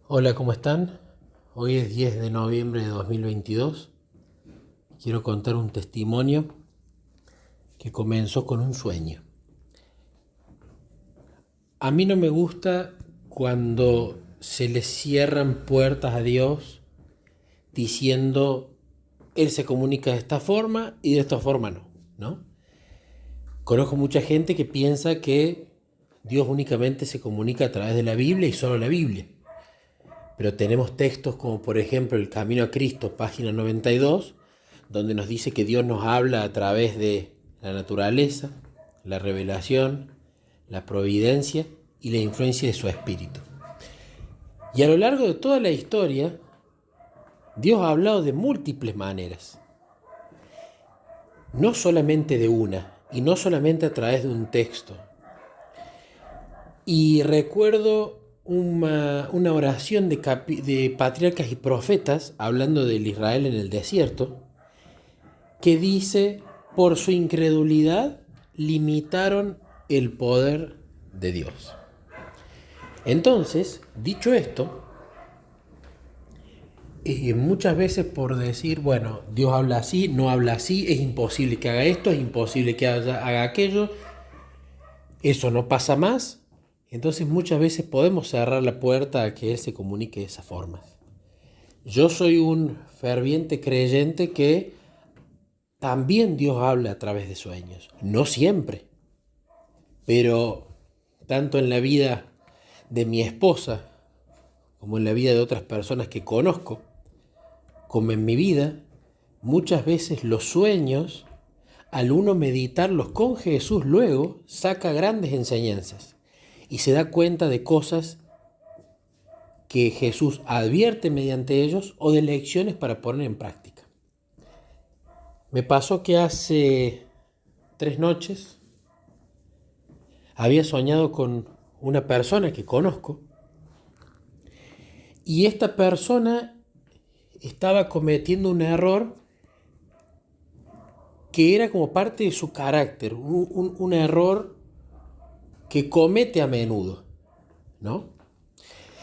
Hola, ¿cómo están? Hoy es 10 de noviembre de 2022. Quiero contar un testimonio que comenzó con un sueño. A mí no me gusta cuando se le cierran puertas a Dios diciendo, Él se comunica de esta forma y de esta forma no, ¿no? Conozco mucha gente que piensa que Dios únicamente se comunica a través de la Biblia y solo la Biblia. Pero tenemos textos como por ejemplo El Camino a Cristo, página 92, donde nos dice que Dios nos habla a través de la naturaleza, la revelación, la providencia y la influencia de su espíritu. Y a lo largo de toda la historia, Dios ha hablado de múltiples maneras, no solamente de una, y no solamente a través de un texto. Y recuerdo una oración de patriarcas y profetas, hablando del Israel en el desierto, que dice, por su incredulidad limitaron el poder de Dios. Entonces, dicho esto, muchas veces por decir, bueno, Dios habla así, no habla así, es imposible que haga esto, es imposible que haga aquello, eso no pasa más. Entonces muchas veces podemos cerrar la puerta a que Él se comunique de esa forma. Yo soy un ferviente creyente que también Dios habla a través de sueños. No siempre, pero tanto en la vida de mi esposa como en la vida de otras personas que conozco, como en mi vida, muchas veces los sueños, al uno meditarlos con Jesús, luego saca grandes enseñanzas y se da cuenta de cosas que Jesús advierte mediante ellos o de lecciones para poner en práctica. Me pasó que hace 3 noches había soñado con una persona que conozco y esta persona estaba cometiendo un error que era como parte de su carácter, un error que comete a menudo, ¿no?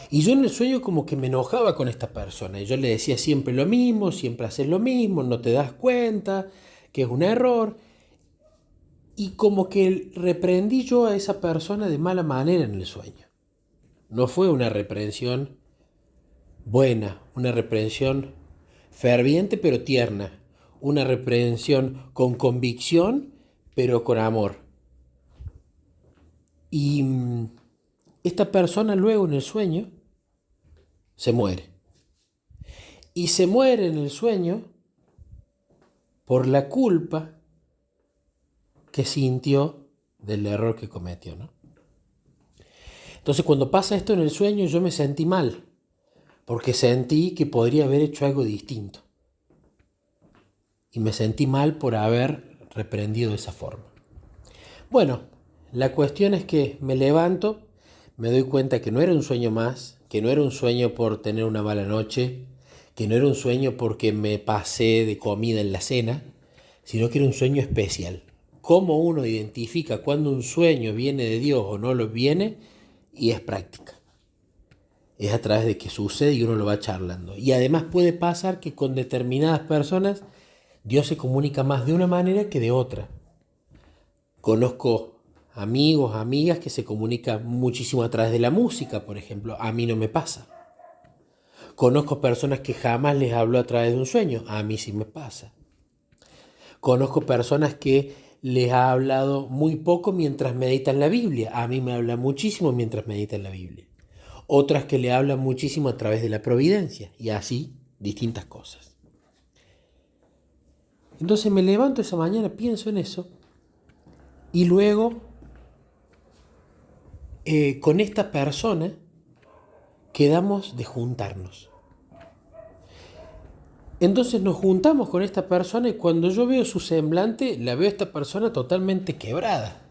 Y yo en el sueño como que me enojaba con esta persona y yo le decía siempre lo mismo, siempre haces lo mismo, no te das cuenta que es un error. Y como que reprendí yo a esa persona de mala manera en el sueño. No fue una reprensión buena, una reprensión ferviente pero tierna, una reprensión con convicción pero con amor. Y esta persona luego en el sueño se muere. Y se muere en el sueño por la culpa que sintió del error que cometió, ¿no? Entonces cuando pasa esto en el sueño yo me sentí mal, porque sentí que podría haber hecho algo distinto. Y me sentí mal por haber reprendido de esa forma. Bueno, la cuestión es que me levanto, me doy cuenta que no era un sueño más, que no era un sueño por tener una mala noche, que no era un sueño porque me pasé de comida en la cena, sino que era un sueño especial. ¿Cómo uno identifica cuando un sueño viene de Dios o no lo viene? Y es práctica. Es a través de que sucede y uno lo va charlando. Y además puede pasar que con determinadas personas Dios se comunica más de una manera que de otra. Conozco amigos, amigas que se comunican muchísimo a través de la música, por ejemplo. A mí no me pasa. Conozco personas que jamás les hablo a través de un sueño. A mí sí me pasa. Conozco personas que les ha hablado muy poco mientras meditan la Biblia. A mí me habla muchísimo mientras meditan la Biblia. Otras que le hablan muchísimo a través de la providencia. Y así distintas cosas. Entonces me levanto esa mañana, pienso en eso. Y luego, con esta persona, quedamos de juntarnos. Entonces nos juntamos con esta persona y cuando yo veo su semblante, la veo a esta persona totalmente quebrada.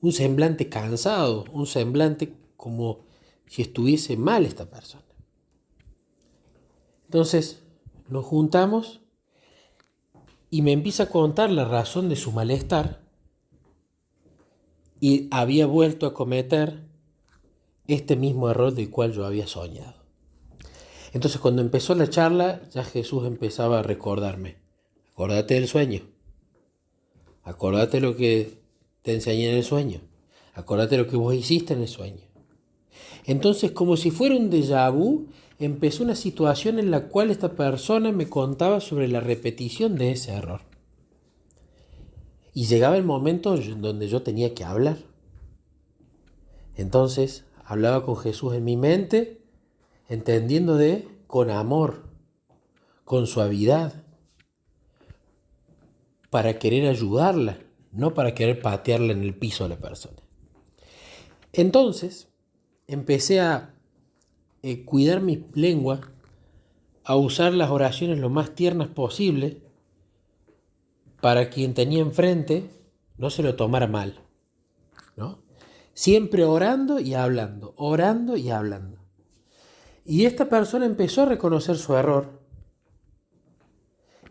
Un semblante cansado, un semblante como si estuviese mal esta persona. Entonces nos juntamos y me empieza a contar la razón de su malestar y había vuelto a cometer este mismo error del cual yo había soñado. Entonces cuando empezó la charla, ya Jesús empezaba a recordarme. Acordate del sueño. Acordate lo que te enseñé en el sueño. Acordate lo que vos hiciste en el sueño. Entonces, como si fuera un déjà vu, empezó una situación en la cual esta persona me contaba sobre la repetición de ese error. Y llegaba el momento donde yo tenía que hablar. Entonces, hablaba con Jesús en mi mente, entendiendo con amor, con suavidad, para querer ayudarla, no para querer patearla en el piso a la persona. Entonces, empecé a cuidar mi lengua, a usar las oraciones lo más tiernas posible para quien tenía enfrente no se lo tomara mal, ¿no? Siempre orando y hablando, orando y hablando. Y esta persona empezó a reconocer su error.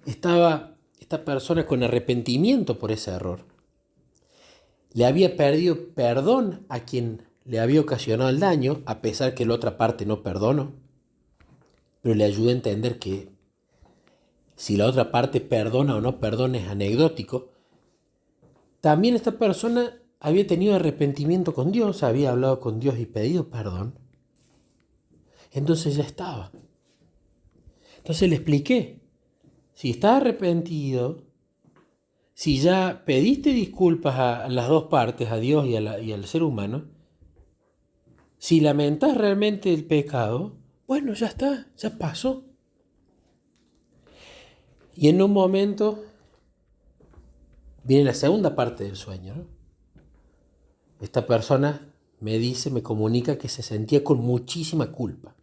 Estaba esta persona con arrepentimiento por ese error. Le había pedido perdón a quien le había ocasionado el daño, a pesar que la otra parte no perdonó. Pero le ayudó a entender que si la otra parte perdona o no perdona es anecdótico. También esta persona había tenido arrepentimiento con Dios, había hablado con Dios y pedido perdón. Entonces ya estaba. Entonces le expliqué, si estás arrepentido, si ya pediste disculpas a las dos partes, a Dios y al ser humano, si lamentas realmente el pecado, bueno, ya está, ya pasó. Y en un momento viene la segunda parte del sueño, ¿no? Esta persona me comunica que se sentía con muchísima culpa,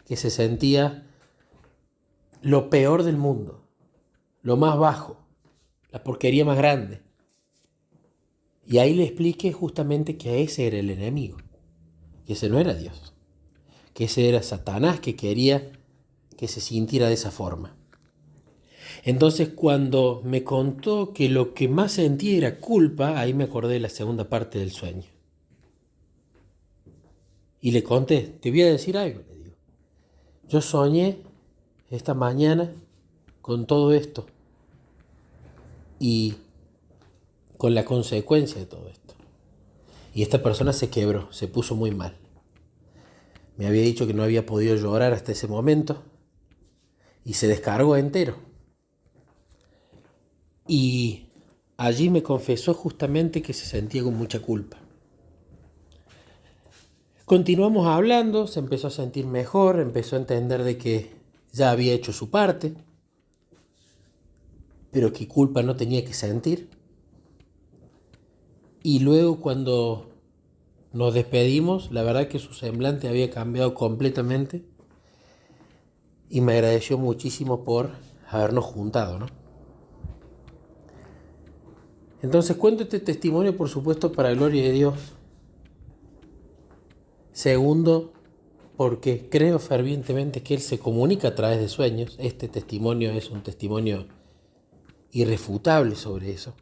que se sentía lo peor del mundo, lo más bajo, la porquería más grande. Y ahí le expliqué justamente que ese era el enemigo, que ese no era Dios, que ese era Satanás que quería que se sintiera de esa forma. Entonces cuando me contó que lo que más sentía era culpa, ahí me acordé de la segunda parte del sueño. Y le conté, te voy a decir algo, le digo. Yo soñé esta mañana con todo esto y con la consecuencia de todo esto. Y esta persona se quebró, se puso muy mal. Me había dicho que no había podido llorar hasta ese momento y se descargó entero. Y allí me confesó justamente que se sentía con mucha culpa. Continuamos hablando, se empezó a sentir mejor, empezó a entender de que ya había hecho su parte, pero que culpa no tenía que sentir. Y luego cuando nos despedimos, la verdad que su semblante había cambiado completamente y me agradeció muchísimo por habernos juntado, ¿no? Entonces cuento este testimonio, por supuesto, para la gloria de Dios. Segundo, porque creo fervientemente que Él se comunica a través de sueños. Este testimonio es un testimonio irrefutable sobre eso.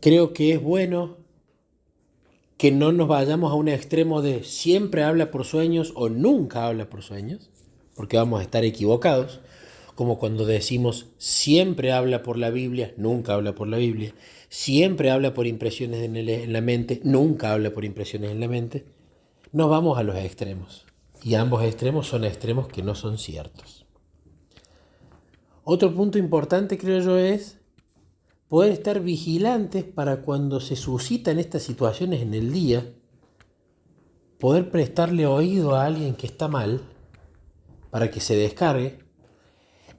Creo que es bueno que no nos vayamos a un extremo de siempre habla por sueños o nunca habla por sueños, porque vamos a estar equivocados, como cuando decimos siempre habla por la Biblia, nunca habla por la Biblia, siempre habla por impresiones en la mente, nunca habla por impresiones en la mente. Nos vamos a los extremos, y ambos extremos son extremos que no son ciertos. Otro punto importante, creo yo, es poder estar vigilantes para cuando se suscitan estas situaciones en el día, poder prestarle oído a alguien que está mal para que se descargue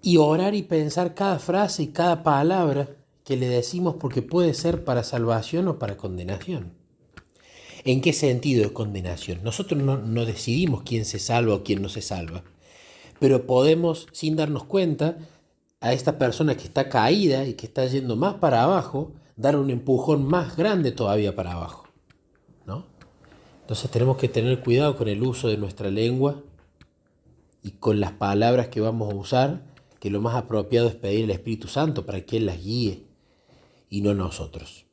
y orar y pensar cada frase y cada palabra que le decimos, porque puede ser para salvación o para condenación. ¿En qué sentido de condenación? Nosotros no decidimos quién se salva o quién no se salva, pero podemos, sin darnos cuenta, a esta persona que está caída y que está yendo más para abajo, dar un empujón más grande todavía para abajo, ¿no? Entonces tenemos que tener cuidado con el uso de nuestra lengua y con las palabras que vamos a usar, que lo más apropiado es pedir al Espíritu Santo para que Él las guíe y no nosotros.